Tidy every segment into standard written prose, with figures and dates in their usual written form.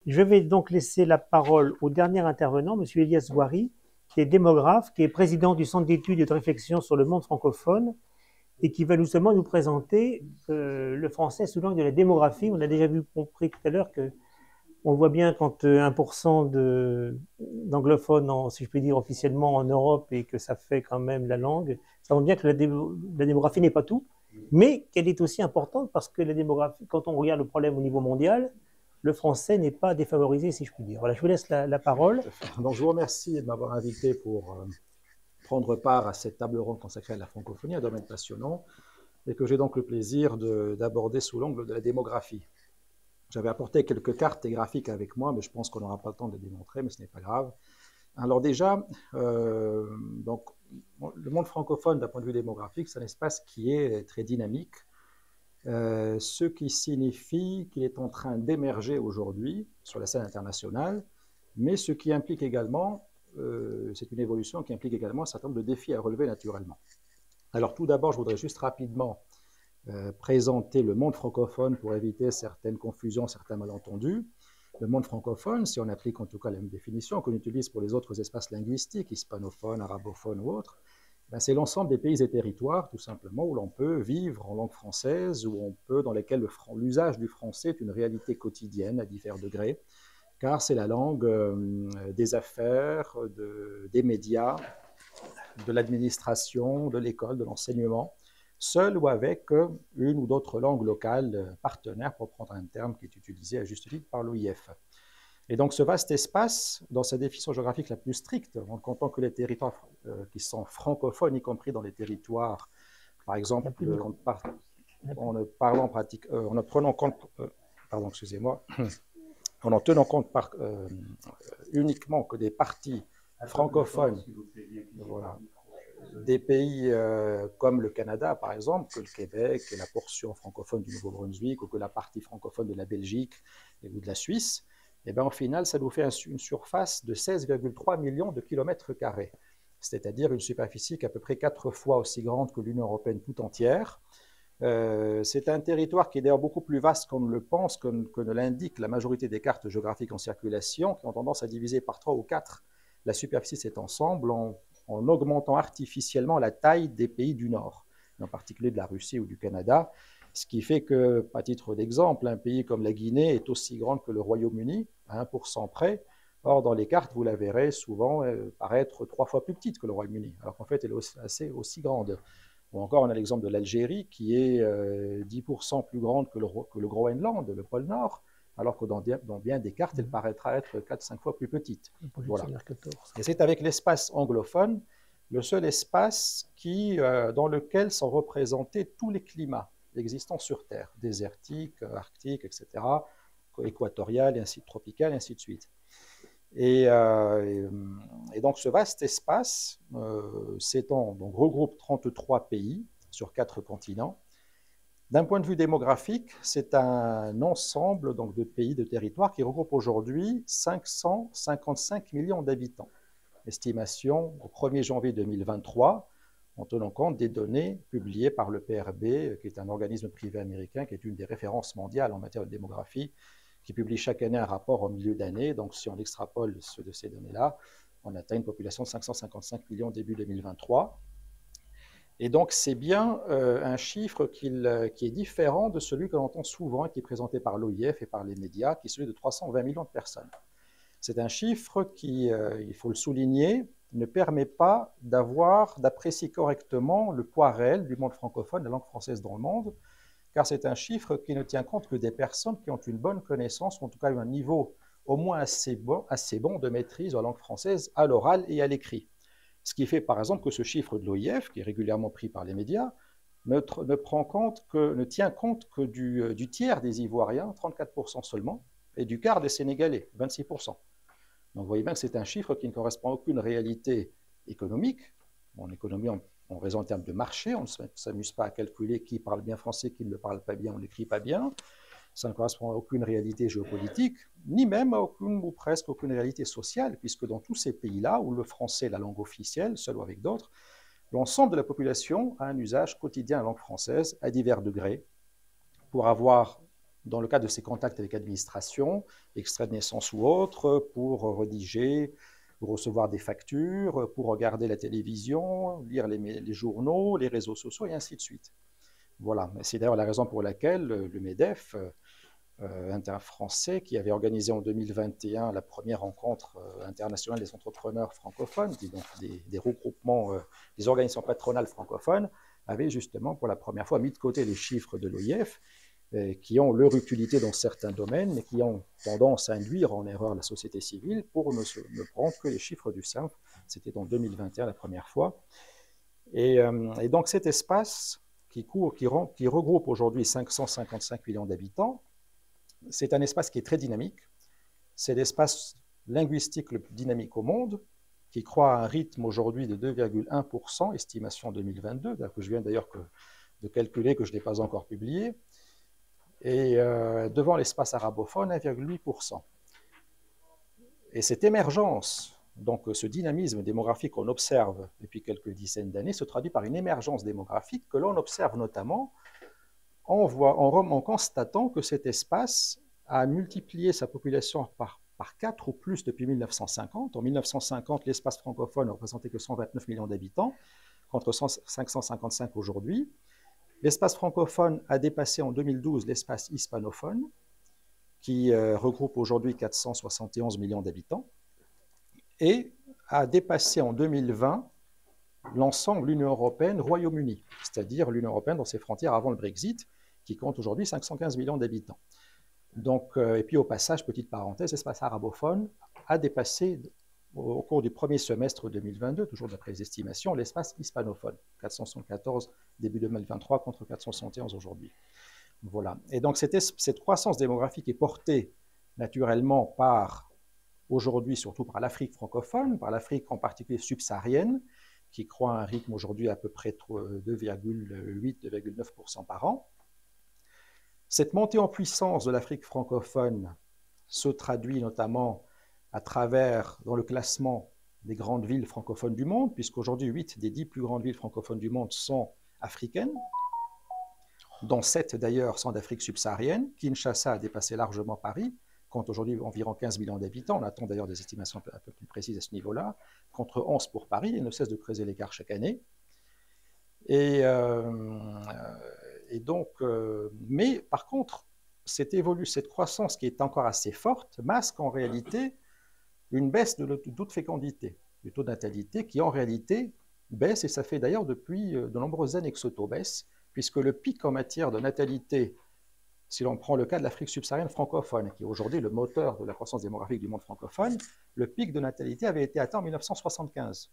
Je vais donc laisser la parole au dernier intervenant, M. Elias Zouari, qui est démographe, qui est président du Centre d'études et de réflexion sur le monde francophone et qui va justement nous présenter le français sous l'angle de la démographie. On a déjà compris tout à l'heure que on voit bien quand 1% d'anglophones, si je puis dire, officiellement en Europe et que ça fait quand même la langue, ça montre bien que la démographie n'est pas tout, mais qu'elle est aussi importante parce que la démographie, quand on regarde le problème au niveau mondial, le français n'est pas défavorisé, si je puis dire. Voilà, je vous laisse la parole. Donc, je vous remercie de m'avoir invité pour prendre part à cette table ronde consacrée à la francophonie, un domaine passionnant, et que j'ai donc le plaisir d'aborder sous l'angle de la démographie. J'avais apporté quelques cartes et graphiques avec moi, mais je pense qu'on n'aura pas le temps de les démontrer, mais ce n'est pas grave. Alors déjà, donc, le monde francophone, d'un point de vue démographique, c'est un espace qui est très dynamique, ce qui signifie qu'il est en train d'émerger aujourd'hui sur la scène internationale, mais ce qui implique également, c'est une évolution qui implique également un certain nombre de défis à relever naturellement. Alors tout d'abord, je voudrais juste rapidement présenter le monde francophone pour éviter certaines confusions, certains malentendus. Le monde francophone, si on applique en tout cas la même définition qu'on utilise pour les autres espaces linguistiques, hispanophones, arabophones ou autres, ben c'est l'ensemble des pays et territoires, tout simplement, où l'on peut vivre en langue française, dans lesquels l'usage du français est une réalité quotidienne à divers degrés, car c'est la langue des affaires, des médias, de l'administration, de l'école, de l'enseignement, seul ou avec une ou d'autres langues locales partenaires, pour prendre un terme qui est utilisé à juste titre par l'OIF. Et donc ce vaste espace, dans sa définition géographique la plus stricte, en comptant que les territoires qui sont francophones, y compris dans les territoires, par exemple, en prenant compte, pardon, excusez-moi, en en tenant compte uniquement que des parties francophones, voilà, des pays comme le Canada, par exemple, que le Québec et la portion francophone du Nouveau-Brunswick, ou que la partie francophone de la Belgique ou de la Suisse, et bien, au final, ça nous fait une surface de 16,3 millions de kilomètres carrés, c'est-à-dire une superficie qui est à peu près 4 fois aussi grande que l'Union européenne tout entière. C'est un territoire qui est d'ailleurs beaucoup plus vaste qu'on ne le pense, que ne l'indique la majorité des cartes géographiques en circulation, qui ont tendance à diviser par 3 ou 4 la superficie de cet ensemble en augmentant artificiellement la taille des pays du Nord, en particulier de la Russie ou du Canada, ce qui fait que, à titre d'exemple, un pays comme la Guinée est aussi grand que le Royaume-Uni, à 1% près. Or, dans les cartes, vous la verrez souvent paraître 3 fois plus petite que le Royaume-Uni, alors qu'en fait, elle est aussi grande. Ou encore, on a l'exemple de l'Algérie, qui est 10% plus grande que le Groenland, le pôle Nord, alors que dans bien des cartes, elle paraîtra être 4-5 fois plus petite. Voilà. Et c'est avec l'espace anglophone, le seul espace dans lequel sont représentés tous les climats existants sur Terre, désertiques, arctiques, etc., équatorial, et ainsi tropical, et ainsi de suite. Et donc ce vaste espace regroupe 33 pays sur 4 continents. D'un point de vue démographique, c'est un ensemble donc, de pays, de territoires qui regroupe aujourd'hui 555 millions d'habitants. Estimation au 1er janvier 2023, en tenant compte des données publiées par le PRB, qui est un organisme privé américain, qui est une des références mondiales en matière de démographie, qui publie chaque année un rapport au milieu d'année. Donc, si on extrapole de ces données-là, on atteint une population de 555 millions début 2023. Et donc, c'est bien un chiffre qui est différent de celui que l'on entend souvent et qui est présenté par l'OIF et par les médias, qui est celui de 320 millions de personnes. C'est un chiffre qui, il faut le souligner, ne permet pas d'apprécier correctement le poids réel du monde francophone, de la langue française dans le monde, car c'est un chiffre qui ne tient compte que des personnes qui ont une bonne connaissance, ou en tout cas un niveau au moins assez bon de maîtrise de la langue française à l'oral et à l'écrit. Ce qui fait par exemple que ce chiffre de l'OIF, qui est régulièrement pris par les médias, ne tient compte que du tiers des Ivoiriens, 34% seulement, et du quart des Sénégalais, 26%. Donc vous voyez bien que c'est un chiffre qui ne correspond à aucune réalité économique. En économie, on raisonne en termes de marché, on ne s'amuse pas à calculer qui parle bien français, qui ne le parle pas bien, on n'écrit pas bien. Ça ne correspond à aucune réalité géopolitique, ni même à aucune ou presque aucune réalité sociale, puisque dans tous ces pays-là, où le français est la langue officielle, seul ou avec d'autres, l'ensemble de la population a un usage quotidien de la langue française à divers degrés, pour avoir dans le cadre de ses contacts avec l'administration, extraits de naissance ou autres, pour rédiger, pour recevoir des factures, pour regarder la télévision, lire les journaux, les réseaux sociaux, et ainsi de suite. Voilà, c'est d'ailleurs la raison pour laquelle le MEDEF interfrançais, qui avait organisé en 2021 la première rencontre internationale des entrepreneurs francophones, qui donc des regroupements, des organisations patronales francophones, avait justement pour la première fois mis de côté les chiffres de l'OIF, qui ont leur utilité dans certains domaines, mais qui ont tendance à induire en erreur la société civile pour ne prendre que les chiffres du SINF. C'était en 2021 la première fois. Et donc cet espace qui regroupe aujourd'hui 555 millions d'habitants, c'est un espace qui est très dynamique. C'est l'espace linguistique le plus dynamique au monde, qui croît à un rythme aujourd'hui de 2,1%, estimation 2022, que je viens d'ailleurs de calculer, que je n'ai pas encore publié. Et devant l'espace arabophone, 1,8%. Et cette émergence, donc ce dynamisme démographique qu'on observe depuis quelques dizaines d'années, se traduit par une émergence démographique que l'on observe notamment en constatant que cet espace a multiplié sa population par 4 ou plus depuis 1950. En 1950, l'espace francophone ne représentait que 129 millions d'habitants, contre 555 aujourd'hui. L'espace francophone a dépassé en 2012 l'espace hispanophone, qui regroupe aujourd'hui 471 millions d'habitants, et a dépassé en 2020 l'ensemble de l'Union européenne Royaume-Uni, c'est-à-dire l'Union européenne dans ses frontières avant le Brexit, qui compte aujourd'hui 515 millions d'habitants. Donc, et puis au passage, petite parenthèse, l'espace arabophone a dépassé au cours du premier semestre 2022, toujours d'après les estimations, l'espace hispanophone, 474 début 2023 contre 471 aujourd'hui. Voilà. Et donc cette croissance démographique est portée naturellement par, aujourd'hui surtout par l'Afrique francophone, par l'Afrique en particulier subsaharienne, qui croît à un rythme aujourd'hui à peu près 2,8-2,9% par an. Cette montée en puissance de l'Afrique francophone se traduit notamment à travers, dans le classement des grandes villes francophones du monde, puisqu'aujourd'hui 8 des 10 plus grandes villes francophones du monde sont africaines, dont 7 d'ailleurs sont d'Afrique subsaharienne. Kinshasa a dépassé largement Paris, compte aujourd'hui environ 15 millions d'habitants. On attend d'ailleurs des estimations un peu plus précises à ce niveau-là, contre 11 pour Paris. Il ne cesse de creuser l'écart chaque année. Et donc, mais par contre, cette croissance qui est encore assez forte masque en réalité une baisse de taux de fécondité, du taux de natalité qui en réalité baisse, et ça fait d'ailleurs depuis de nombreuses années que ce taux baisse, puisque le pic en matière de natalité, si l'on prend le cas de l'Afrique subsaharienne francophone, qui est aujourd'hui le moteur de la croissance démographique du monde francophone, le pic de natalité avait été atteint en 1975.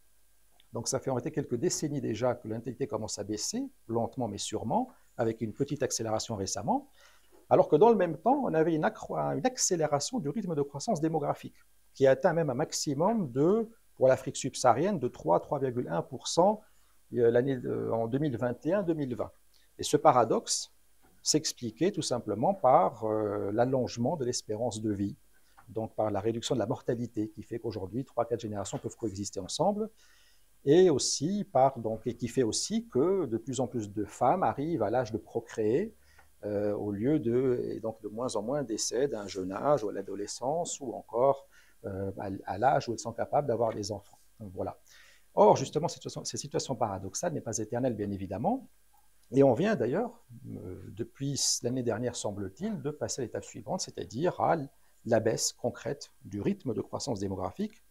Donc ça fait en réalité quelques décennies déjà que la natalité commence à baisser, lentement mais sûrement, avec une petite accélération récemment, alors que dans le même temps, on avait une accélération du rythme de croissance démographique, qui a atteint même un maximum pour l'Afrique subsaharienne, de 3,1% en 2021-2020. Et ce paradoxe s'expliquait tout simplement par l'allongement de l'espérance de vie, donc par la réduction de la mortalité, qui fait qu'aujourd'hui, 3-4 générations peuvent coexister ensemble, et qui fait aussi que de plus en plus de femmes arrivent à l'âge de procréer, et donc de moins en moins décèdent d'un jeune âge ou à l'adolescence, ou encore à l'âge où elles sont capables d'avoir des enfants. Donc, voilà. Or, justement, cette situation paradoxale n'est pas éternelle, bien évidemment, et on vient d'ailleurs, depuis l'année dernière, semble-t-il, de passer à l'étape suivante, c'est-à-dire à la baisse concrète du rythme de croissance démographique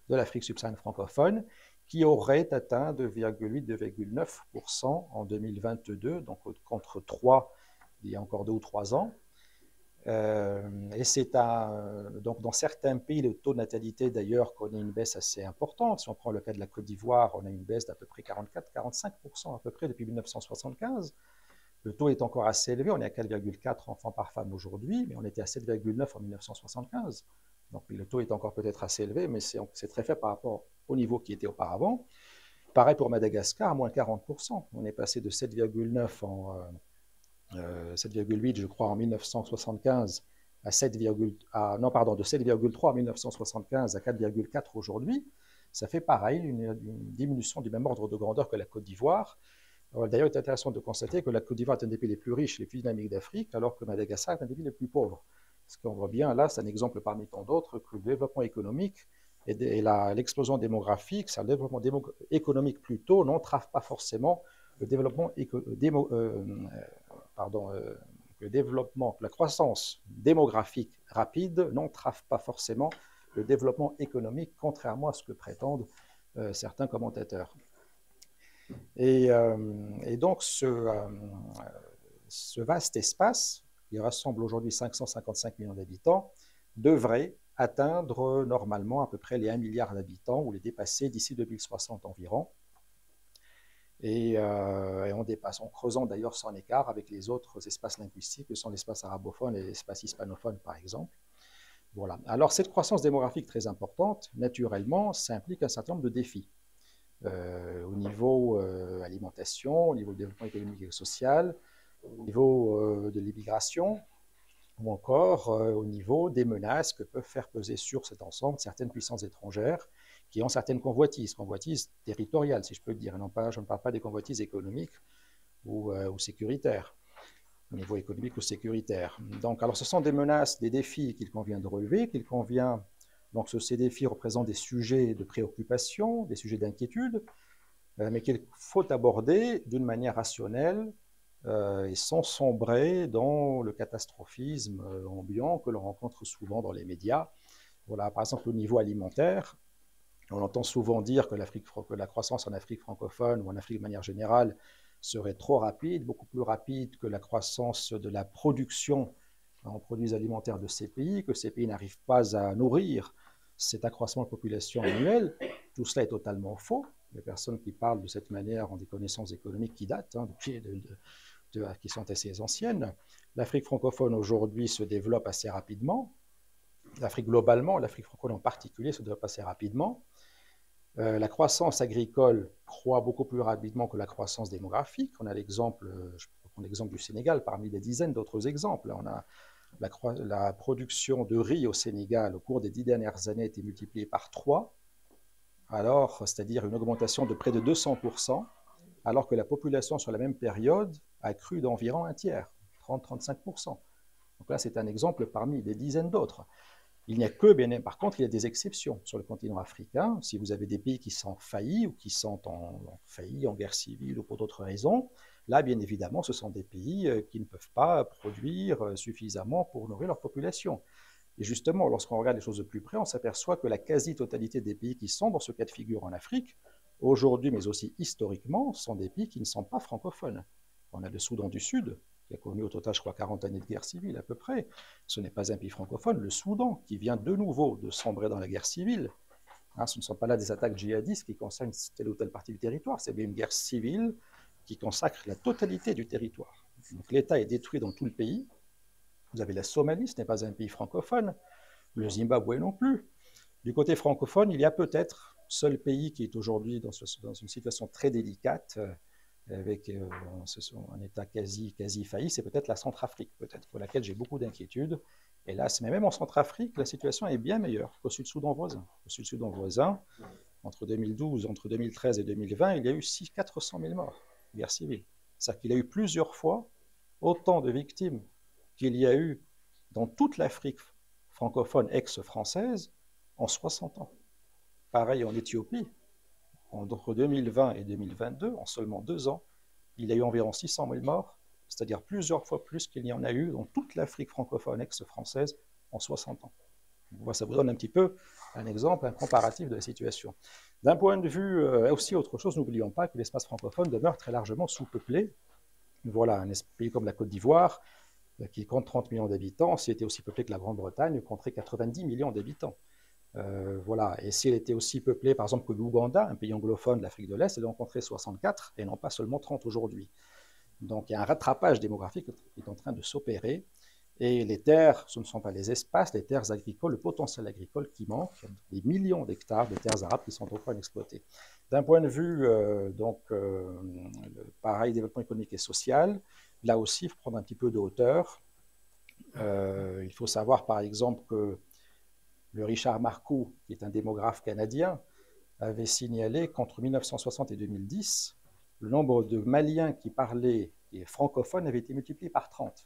de l'Afrique subsaharienne francophone, qui aurait atteint 2,8-2,9% en 2022, donc contre 3 il y a encore 2 ou 3 ans. Et c'est donc dans certains pays, le taux de natalité d'ailleurs connaît une baisse assez importante. Si on prend le cas de la Côte d'Ivoire, on a une baisse d'à peu près 44-45% à peu près depuis 1975. Le taux est encore assez élevé, on est à 4,4 enfants par femme aujourd'hui, mais on était à 7,9 en 1975. Donc le taux est encore peut-être assez élevé, mais c'est très faible par rapport au niveau qui était auparavant. Pareil pour Madagascar, à moins 40%. On est passé de 7,9 7,8 je crois en 1975 de 7,3 en 1975 à 4,4 aujourd'hui. Ça fait pareil, une diminution du même ordre de grandeur que la Côte d'Ivoire. D'ailleurs, il est intéressant de constater que la Côte d'Ivoire est un des pays les plus riches, les plus dynamiques d'Afrique, alors que Madagascar est un des pays les plus pauvres. Ce qu'on voit bien là, c'est un exemple parmi tant d'autres que le développement économique et l'explosion démographique, c'est le développement économique plutôt, n'entrave pas forcément le développement, la croissance démographique rapide n'entrave pas forcément le développement économique, contrairement à ce que prétendent certains commentateurs. Et donc, ce vaste espace, qui rassemble aujourd'hui 555 millions d'habitants, devrait atteindre normalement à peu près les 1 milliard d'habitants ou les dépasser d'ici 2060 environ. Et on dépasse, en creusant d'ailleurs son écart avec les autres espaces linguistiques, que sont l'espace arabophone et l'espace hispanophone, par exemple. Voilà. Alors, cette croissance démographique très importante, naturellement, ça implique un certain nombre de défis. Au niveau alimentation, au niveau développement économique et social, au niveau de l'immigration, ou encore au niveau des menaces que peuvent faire peser sur cet ensemble certaines puissances étrangères qui ont certaines convoitises territoriales, si je peux dire. Non pas, je ne parle pas des convoitises économiques ou sécuritaires, au niveau économique ou sécuritaire. Donc, alors, ce sont des menaces, des défis qu'il convient de relever, donc ces défis représentent des sujets de préoccupation, des sujets d'inquiétude, mais qu'il faut aborder d'une manière rationnelle et sans sombrer dans le catastrophisme ambiant que l'on rencontre souvent dans les médias. Voilà, par exemple, au niveau alimentaire, on entend souvent dire que la croissance en Afrique francophone ou en Afrique de manière générale serait trop rapide, beaucoup plus rapide que la croissance de la production en produits alimentaires de ces pays, que ces pays n'arrivent pas à nourrir cet accroissement de population annuel. Tout cela est totalement faux. Les personnes qui parlent de cette manière ont des connaissances économiques qui datent, qui sont assez anciennes. L'Afrique francophone aujourd'hui se développe assez rapidement. L'Afrique globalement, l'Afrique francophone en particulier, se développe assez rapidement. La croissance agricole croît beaucoup plus rapidement que la croissance démographique. On a l'exemple, je peux prendre l'exemple du Sénégal parmi des dizaines d'autres exemples. On a la production de riz au Sénégal au cours des 10 dernières années a été multipliée par 3, c'est-à-dire une augmentation de près de 200%, alors que la population sur la même période a cru d'environ un tiers, 30-35%. Donc là, c'est un exemple parmi des dizaines d'autres. Il n'y a que, par contre, il y a des exceptions sur le continent africain. Si vous avez des pays qui sont faillis ou qui sont en faillite, en guerre civile ou pour d'autres raisons, là, bien évidemment, ce sont des pays qui ne peuvent pas produire suffisamment pour nourrir leur population. Et justement, lorsqu'on regarde les choses de plus près, on s'aperçoit que la quasi-totalité des pays qui sont dans ce cas de figure en Afrique, aujourd'hui, mais aussi historiquement, sont des pays qui ne sont pas francophones. On a le Soudan du Sud, qui a connu au total, je crois, 40 années de guerre civile à peu près. Ce n'est pas un pays francophone, le Soudan, qui vient de nouveau de sombrer dans la guerre civile. Ce ne sont pas là des attaques djihadistes qui concernent telle ou telle partie du territoire, c'est bien une guerre civile qui consacre la totalité du territoire. Donc l'État est détruit dans tout le pays. Vous avez la Somalie, ce n'est pas un pays francophone, le Zimbabwe non plus. Du côté francophone, il y a peut-être seul pays qui est aujourd'hui dans une situation très délicate, avec un État quasi failli, c'est peut-être la Centrafrique, peut-être, pour laquelle j'ai beaucoup d'inquiétudes. Hélas, mais même en Centrafrique, la situation est bien meilleure qu'au Sud-Soudan voisin. Au Sud-Soudan voisin, entre 2013 et 2020, il y a eu 400 000 morts, guerre civile. C'est-à-dire qu'il y a eu plusieurs fois autant de victimes qu'il y a eu dans toute l'Afrique francophone ex-française en 60 ans. Pareil en Éthiopie. Entre 2020 et 2022, en seulement 2 ans, il y a eu environ 600 000 morts, c'est-à-dire plusieurs fois plus qu'il y en a eu dans toute l'Afrique francophone ex-française en 60 ans. Ça vous donne un petit peu un exemple, un comparatif de la situation. D'un point de vue, aussi autre chose, n'oublions pas que l'espace francophone demeure très largement sous-peuplé. Voilà, un pays comme la Côte d'Ivoire, qui compte 30 millions d'habitants, s'il était aussi peuplé que la Grande-Bretagne, compterait 90 millions d'habitants. Voilà. Et si elle était aussi peuplée, par exemple, que l'Ouganda, un pays anglophone de l'Afrique de l'Est, elle en compterait 64 et non pas seulement 30 aujourd'hui. Donc il y a un rattrapage démographique qui est en train de s'opérer. Et les terres, ce ne sont pas les espaces, les terres agricoles, le potentiel agricole qui manque, des millions d'hectares de terres arables qui sont encore inexploitées. D'un point de vue, pareil, développement économique et social, là aussi, il faut prendre un petit peu de hauteur. Il faut savoir, par exemple, que le Richard Marcoux, qui est un démographe canadien, avait signalé qu'entre 1960 et 2010, le nombre de Maliens qui parlaient et francophones avait été multiplié par 30.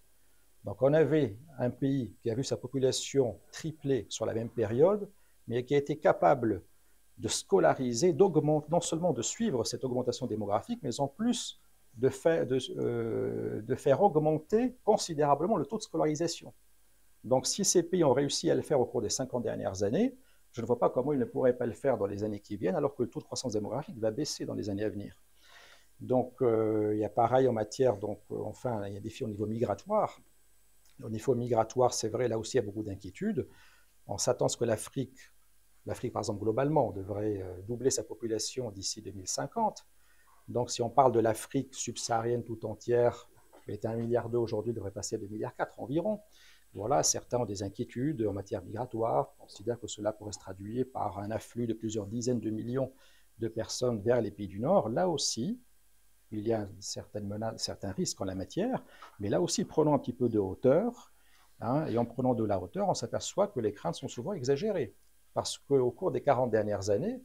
Donc on avait un pays qui a vu sa population tripler sur la même période, mais qui a été capable de scolariser, d'augmenter, non seulement de suivre cette augmentation démographique, mais en plus de faire augmenter considérablement le taux de scolarisation. Donc si ces pays ont réussi à le faire au cours des 50 dernières années, je ne vois pas comment ils ne pourraient pas le faire dans les années qui viennent, alors que le taux de croissance démographique va baisser dans les années à venir. Donc il y a pareil en matière, enfin il y a des défis au niveau migratoire. Au niveau migratoire, c'est vrai, là aussi il y a beaucoup d'inquiétudes. On s'attend à ce que l'Afrique, par exemple globalement, devrait doubler sa population d'ici 2050. Donc si on parle de l'Afrique subsaharienne tout entière, qui est 1,2 milliard aujourd'hui, devrait passer à 2,4 milliards environ. Voilà, certains ont des inquiétudes en matière migratoire. On considère que cela pourrait se traduire par un afflux de plusieurs dizaines de millions de personnes vers les pays du Nord. Là aussi, il y a certains risques en la matière, mais là aussi, prenons un petit peu de hauteur, hein, et en prenant de la hauteur, on s'aperçoit que les craintes sont souvent exagérées. Parce qu'au cours des 40 dernières années,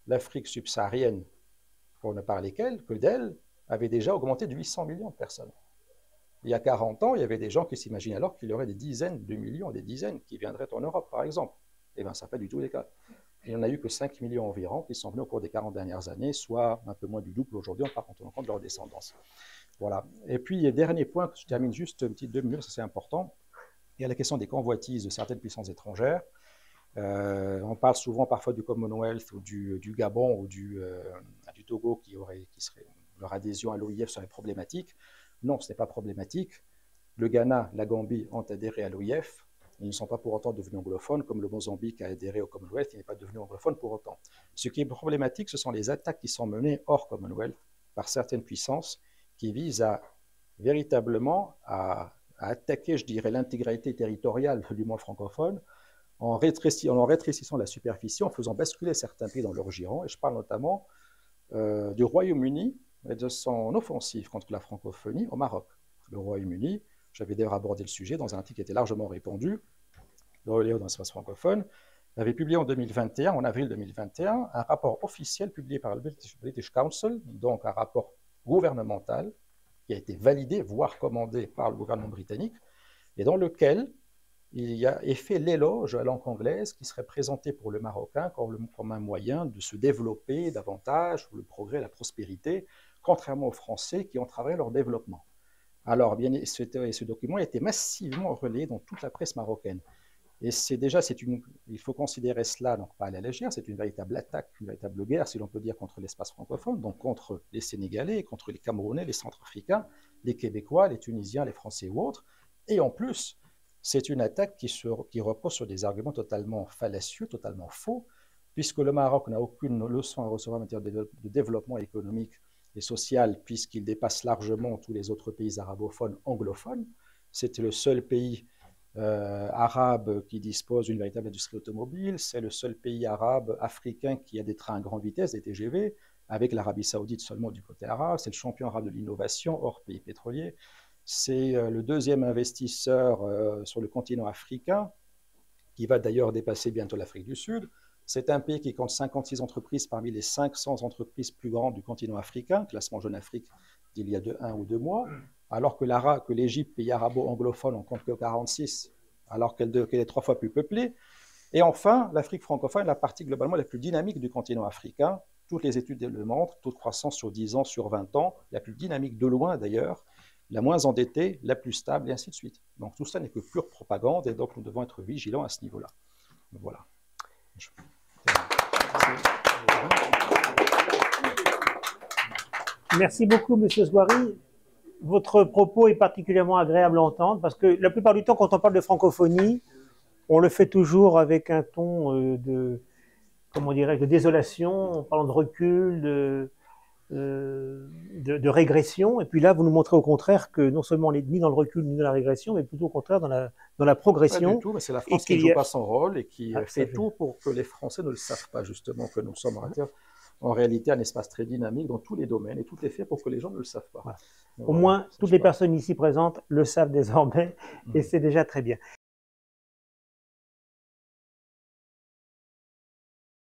l'Afrique subsaharienne, pour ne parler que d'elle, avait déjà augmenté de 800 millions de personnes. Il y a 40 ans, il y avait des gens qui s'imaginaient alors qu'il y aurait des dizaines de millions, des dizaines qui viendraient en Europe, par exemple. Eh bien, ça n'a pas du tout le cas. Il n'y en a eu que 5 millions environ qui sont venus au cours des 40 dernières années, soit un peu moins du double aujourd'hui, en tenant compte de leur descendance. Voilà. Et puis, dernier point, que je termine juste une petite 2 minutes, ça c'est important. Il y a la question des convoitises de certaines puissances étrangères. On parle souvent parfois du Commonwealth ou du Gabon ou du Togo qui serait, leur adhésion à l'OIF serait problématique. Non, ce n'est pas problématique. Le Ghana, la Gambie ont adhéré à l'OIF. Ils ne sont pas pour autant devenus anglophones, comme le Mozambique a adhéré au Commonwealth, il n'est pas devenu anglophone pour autant. Ce qui est problématique, ce sont les attaques qui sont menées hors Commonwealth par certaines puissances qui visent véritablement à attaquer, je dirais, l'intégralité territoriale du monde francophone en rétrécissant la superficie, en faisant basculer certains pays dans leur giron. Et je parle notamment du Royaume-Uni et de son offensive contre la francophonie au Maroc. Le Royaume-Uni, j'avais d'ailleurs abordé le sujet dans un article qui était largement répandu, dans l'espace francophone, avait publié en 2021, en avril 2021, un rapport officiel publié par le British Council, donc un rapport gouvernemental qui a été validé, voire commandé par le gouvernement britannique, et dans lequel il y a fait l'éloge à la langue anglaise qui serait présentée pour le Marocain comme un moyen de se développer davantage pour le progrès et la prospérité, contrairement aux Français qui ont travaillé leur développement. Alors, bien, ce document a été massivement relayé dans toute la presse marocaine. Et il faut considérer cela, donc pas à la légère, c'est une véritable attaque, une véritable guerre, si l'on peut dire, contre l'espace francophone, donc contre les Sénégalais, contre les Camerounais, les Centrafricains, les Québécois, les Tunisiens, les Français ou autres. Et en plus, c'est une attaque qui repose sur des arguments totalement fallacieux, totalement faux, puisque le Maroc n'a aucune leçon à recevoir en matière de développement économique et social, puisqu'il dépasse largement tous les autres pays arabophones, anglophones. C'était le seul pays arabe qui dispose d'une véritable industrie automobile, c'est le seul pays arabe africain qui a des trains à grande vitesse, des TGV, avec l'Arabie Saoudite seulement du côté arabe, c'est le champion arabe de l'innovation hors pays pétrolier, c'est le deuxième investisseur sur le continent africain, qui va d'ailleurs dépasser bientôt l'Afrique du Sud. C'est un pays qui compte 56 entreprises parmi les 500 entreprises plus grandes du continent africain, classement Jeune Afrique d'il y a 1 ou 2 mois, alors que l'Égypte, pays arabo-anglophone, en compte que 46, alors qu'elle est 3 fois plus peuplée. Et enfin, l'Afrique francophone est la partie globalement la plus dynamique du continent africain. Toutes les études le montrent, taux de croissance sur 10 ans, sur 20 ans, la plus dynamique de loin d'ailleurs, la moins endettée, la plus stable, et ainsi de suite. Donc tout ça n'est que pure propagande, et donc nous devons être vigilants à ce niveau-là. Voilà. Merci beaucoup, Monsieur Zouari. Votre propos est particulièrement agréable à entendre, parce que la plupart du temps, quand on parle de francophonie, on le fait toujours avec un ton comment dirais-je, de désolation, en parlant de recul, de régression. Et puis là, vous nous montrez au contraire que non seulement on n'est ni dans le recul ni dans la régression, mais plutôt au contraire dans la progression. Pas du tout, mais c'est la France qui ne joue pas son rôle et qui fait tout pour que les Français ne le savent pas, justement, que nous sommes en réalité un espace très dynamique dans tous les domaines et tout est fait pour que les gens ne le savent pas. Voilà. Au moins, toutes les personnes ici présentes le savent désormais et c'est déjà très bien.